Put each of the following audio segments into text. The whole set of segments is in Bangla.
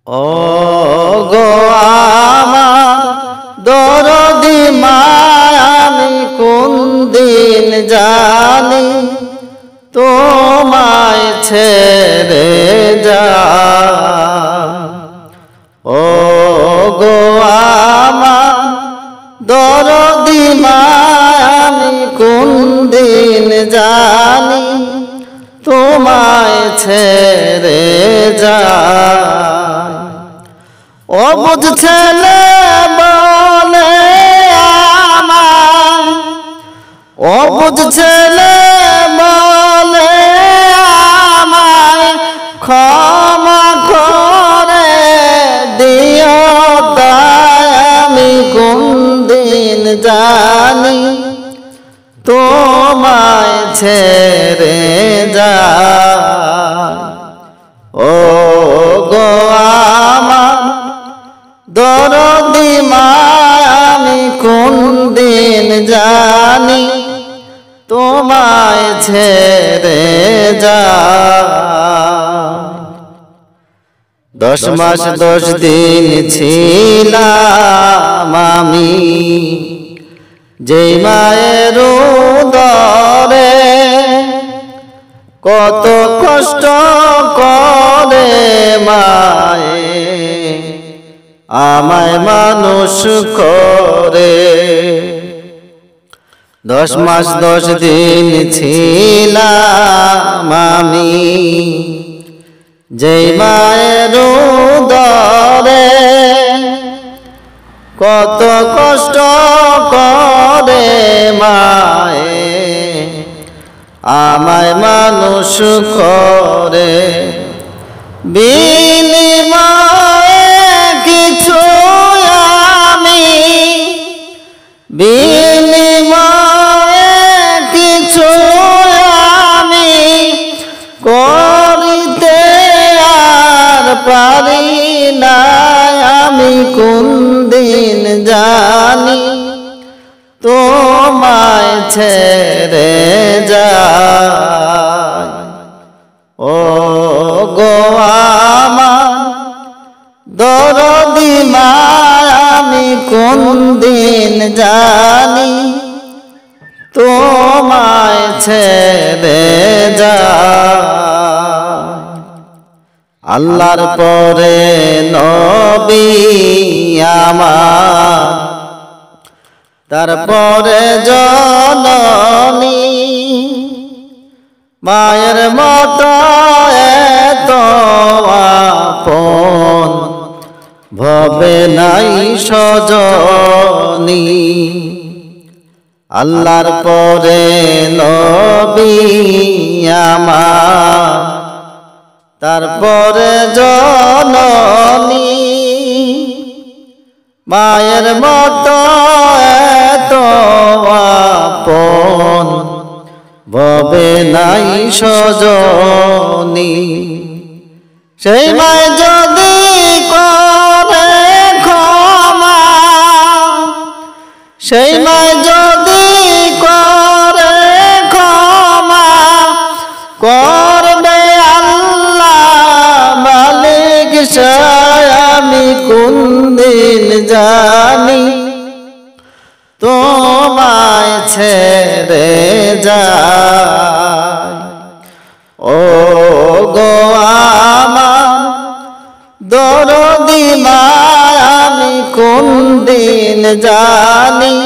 ও গো আমার দরদি মা আমি কোন দিন জানি তোমায় ছেড়ে যাই। ও গো আমার দরদি মা আমি কোন দিন জানি তোমায় ছেড়ে যাই। অবুঝ ছেলে বলে আমায়, অবুঝ ছেলে বলে আমায় ক্ষমা করে দিও, তাই আমি কোন দিন জানি তোমায় ছেড়ে যাই। ও গো আমার দরদি মা আমি কোন দিন জানি তোমায় ছেড়ে যাই। 10 মাস 10 দিন ছিলাম আমি যেই মায়ের উদরে, কত কষ্ট করে মায়ে আমায় মানুষ করে। 10 মাস 10 দিন ছিলাম আমি যেই মায়ের উদরে, কত কষ্ট করে মায়ে আমায় মানুষ করে। বিনিময়ে কিছু আমি, বিনিময়ে কিছু আমি করিতে আর পারি না, আমি কোন দিন জানি তোমায় ছেড়ে যাই। ও গো আমার দরদি মা আমি কোন দিন জানি তোমায় ছেড়ে যাই। আল্লাহর পরে নবী আমার, তারপরে জননী, মায়ের মতো এত আপন ভবে নাই সজনী। আল্লাহর পরে নবী আমার, তারপরে জননী, মায়ের মতো এত আপন ভবে নাই সজনী। সেই মায় যদি করে ক্ষমা, সেই মায় যদি করে ক্ষমা, করবে আল্লাহ মালিক সায় আমি কোন দিন জানি তোমায় ছেড়ে যাই। ও গো আমার দরদি মা আমি কোন দিন জানি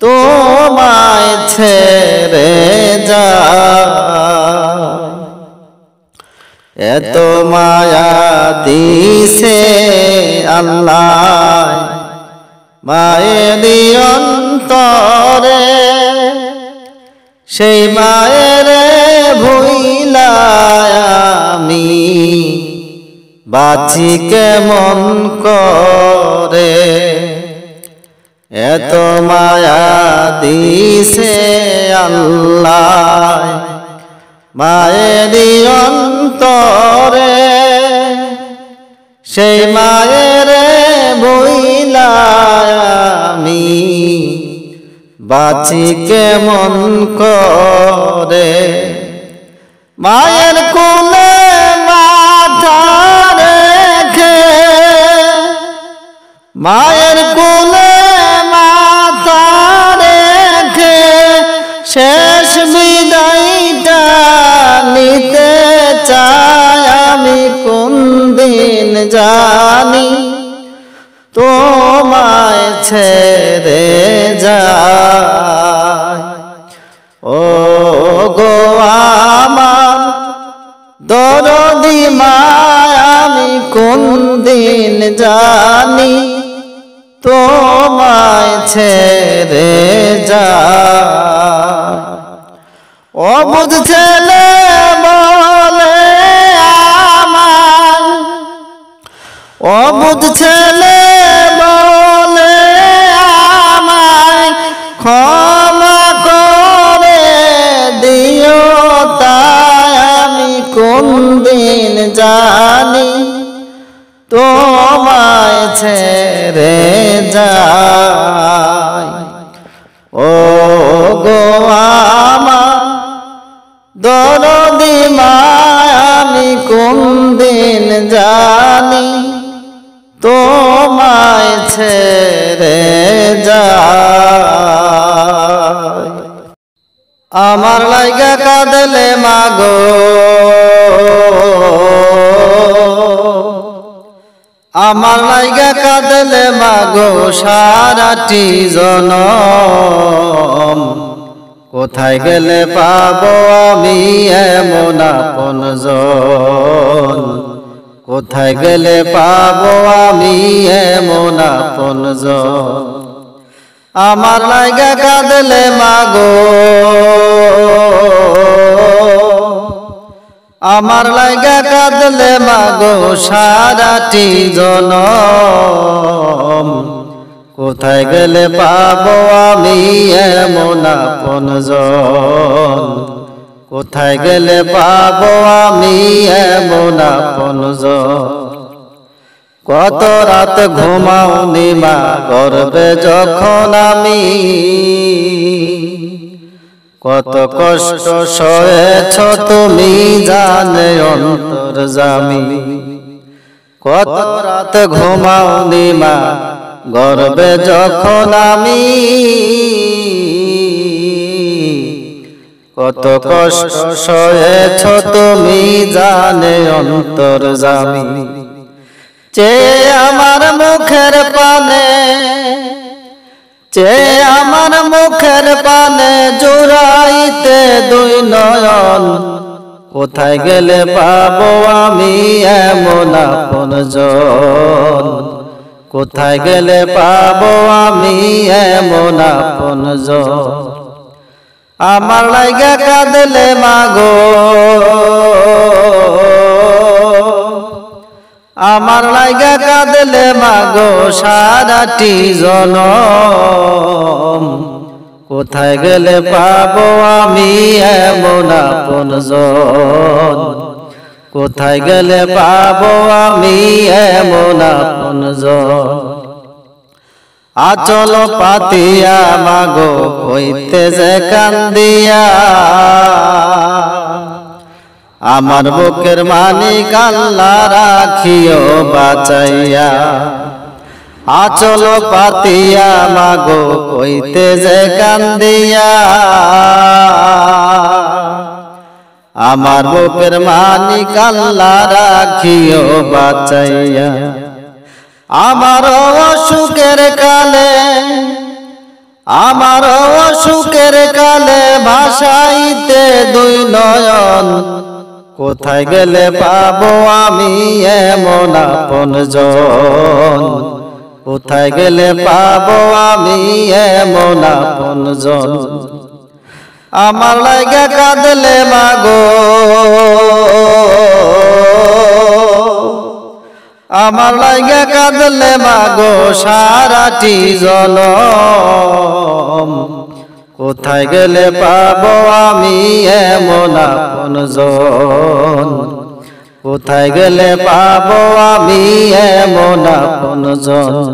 তোমায় ছেড়ে যাই। এত মায়া দিছে আল্লাহ মায়ের অন্তরে, সেই মায়ের ভুইলা আমি বাঁচি কেমন করে। এত মায়া দিছে আল্লাহ মায়ের অন্তরে, সেই মায়ের ভুইলা আমি বাঁচি কেমন করে। মায়ের কোলে মাথা রেখে মায়ের কোলে মাথা রেখে শেষ বিদায়টা নিতে চাই আমি কোন দিন জানি তোমায় ছেড়ে যায় ও গো আমার দরদি মা আমি কোন দিন জানি তোমায় ছেড়ে যায় অবুঝ ছেলে বলে আমার অবুঝ ছেলে বলে আমায় ক্ষমা করে দিও তাই আমি কোন দিন জানি তোমায় ছেড়ে যাই ও গো আমার দরদি মা আমি কোন দিন জানি তোমায় ছেড়ে যাই আমার লাইগা কাঁদলে মাগো আমার লাইগা কাঁদলে মাগো সারাটি জনম কোথায় গেলে পাবো আমি এমন আপনজন কোথায় গেলে পাবো আমি এমন আপনজন আমার লাইগা কাঁদলে মাগো আমার লাইগা কাঁদলে মাগো সারাটি জনম কোথায় গেলে পাবো আমি এমন আপনজন কোথায় গেলে পাবো আমি এমন আপনজন কত রাত ঘুমাওনি মা গর্বে যখন আমি কত কষ্ট সয়েছ তুমি জানে অন্তর্যামী কত রাত ঘুমাওনি মা গর্বে যখন আমি কত কষ্ট সয়েছ তুমি জানে অন্তর্যামী চেয়ে আমার মুখের পানে চেয়ে আমার মুখের পানে জুড়াইতে দুই নয়ন কোথায় গেলে পাবো আমি এমন আপনজন কোথায় গেলে পাবো আমি এমন আপনজন আমার লাইগা কাঁদলে মাগো আমার লাইগা কাঁদলে মাগো সারাটি জনম কোথায় গেলে পাবো আমি এমন আপনজন কোথায় গেলে পাবো আমি এমন আপনজন আচল পাতিয়া মাগো কইতে যে কান্দিয়া আমার বুকের মানিক আল্লাহ রাখিও বাঁচাইয়া আচল পাতিয়া মাগো কইতে যে কান্দিয়া আমার বুকের মানিক আল্লাহ রাখিও বাঁচাইয়া আমার অসুখের কালে আমার অসুখের কালে ভাসাইতে দুই নয়ন কোথায় গেলে পাবো আমি এমন আপনজন কোথায় গেলে পাবো আমি এমন আপনজন আমার লাইগা কাঁদলে মাগো আমার লাইগা কাঁদলে মাগো সারাটি জনম কোথায় গেলে পাবো আমি এমন আপনজন কোথায় গেলে পাবো আমি এমন আপনজন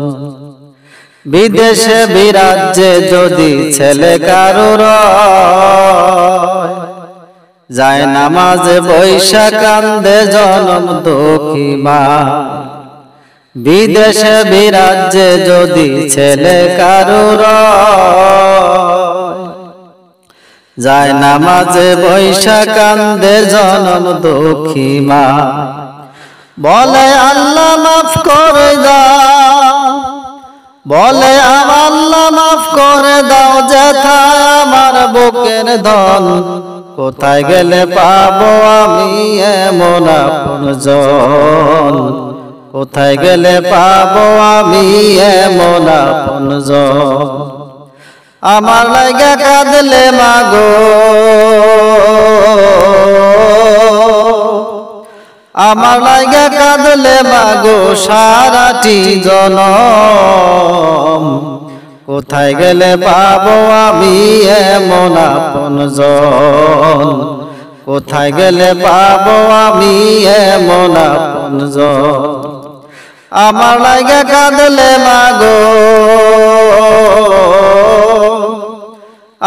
বিদেশে বিরাজ্যে যদি ছেলে কারুর যায় নামাজে বৈশা কান্দে জনম দুঃখী মা বিদেশে বিরাজ্যে যদি ছেলে কারুর যায় নামাজে বৈশা কান্দে জনম দুঃখী মা, বলে আল্লাহ মাফ করে দাও, বলে আল্লাহ মাফ করে দাও যেথায় আমার বুকের ধন, কোথায় গেলে পাবো আমি এমন আপনজন, কোথায় গেলে পাবো আমি এমন আপনজন। আমার লাগা কাঁদলে মাগো, আমার লাগা কাঁদলে মাগো সারাটি জনম, কোথায় গেলে পাবো আমি এমন আপনজন, কোথায় গেলে পাবো আমি এমন আপনজন। আমার লাগা কাঁদলে মাগো,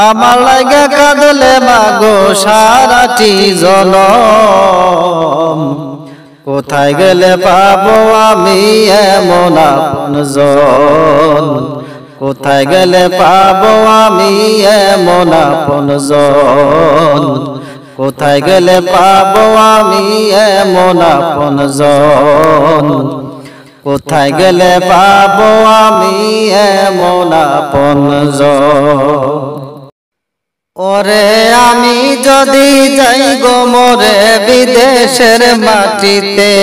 আমার লাগা কাঁদলে মাগো সারাটি জনম, কোথায় গেলে পাবো আমি এমন আপনজন, কোথায় গেলে পাবো আমি এমন আপনজন, কোথায় গেলে পাবো আমি এমন আপনজন, কোথায় গেলে পাবো আমি এমন আপনজন। ওরে আমি যদি যাই গো মোরে বিদেশের মাটিতে,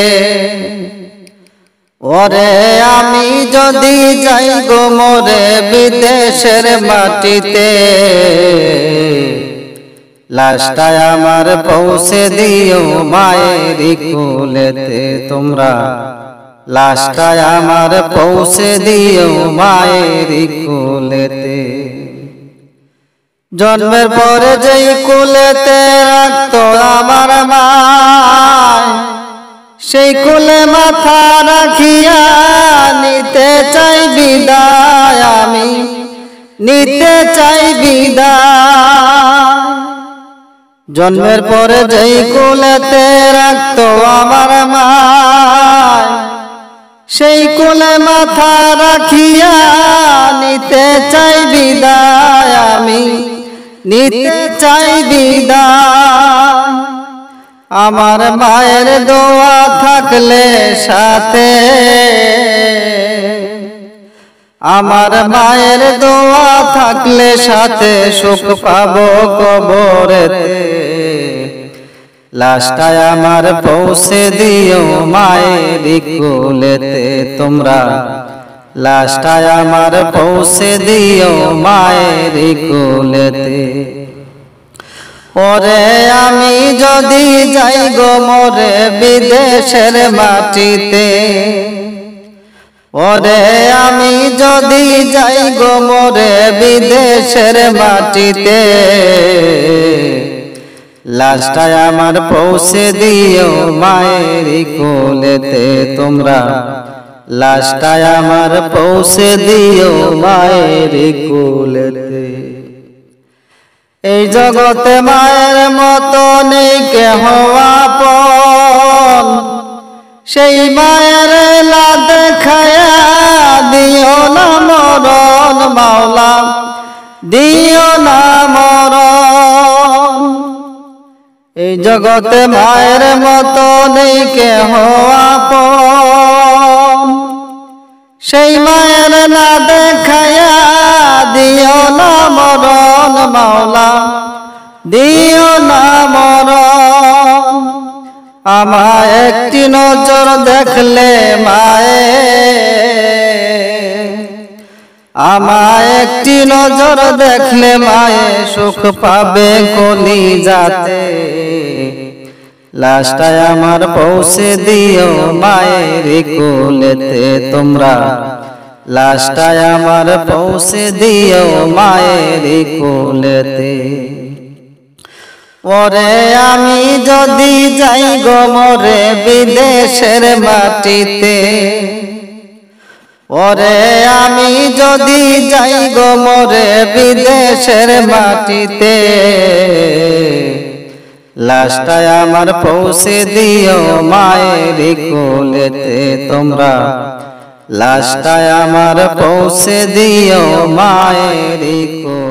ওরে আমি যদি যাই গো মোরে বিদেশের মাটিতে, লাশটা আমার পৌঁছে দিও মায়ের কোলেতে তোমরা, লাশটা আমার পৌঁছে দিও মায়ের কোলেতে। জন্মের পরে যেই কোলেতে রাখতো আমার মা, সেই কোলে মাথা রাখিয়া নিতে চাই বিদায়, আমি নিতে চাই বিদায়। জন্মের পরে যেই কোলেতে রাখতো আমার মা, সেই কোলে মাথা রাখিয়া নিতে চাই বিদায়, আমি নিতে চাই বিদায়। আমার মায়ের দোয়া থাকলে সাথে, আমার মায়ের দোয়া থাকলে সাথে সুখ পাবো কবরেতে, লাশটা আমার পৌঁছে দিও মায়ের কোলেতে তোমরা, লাশটা আমার পৌঁছে দিও মায়ের কোলেতে। ওরে আমি যদি যাই গো মোরে বিদেশের মাটিতে, ওরে আমি যদি যাই গো মোরে বিদেশের মাটিতে, লাশটা আমার পৌঁছে দিও মায়ের কোলেতে তোমরা, লাশটা আমার পৌঁছে দিও মায়ের কোলেতে। এই জগতে মায়ের মতো নেই কেহ আপন, সেই মায়ের লা দেখায়া দিও না মরণ, মাওলা দিও না মরণ। এই জগতে মায়ের মতো নেই কেহ আপন, সেই মায়ের না দেখায়া দিও না মরণ, মাওলা দিও না মরণ। আমায় একটি নজর দেখলে মায়ে, আমায় একটি নজর দেখলে মায়ে সুখ পাবে কলিজাতে, লাশটা আমার পৌঁছে দিও মায়ের কোলেতে তোমরা, লাশটা আমার পৌঁছে দিও মায়ের কোলেতে। ওরে আমি যদি যাই গো মোরে বিদেশের মাটিতে, ওরে আমি যদি যাই গো মোরে বিদেশের মাটিতে, লাশটা আমার পৌঁছে দিও মায়ের কোলেতে তোমরা, লাশটায় আমার পৌঁছে দিও মায়ের কোলে।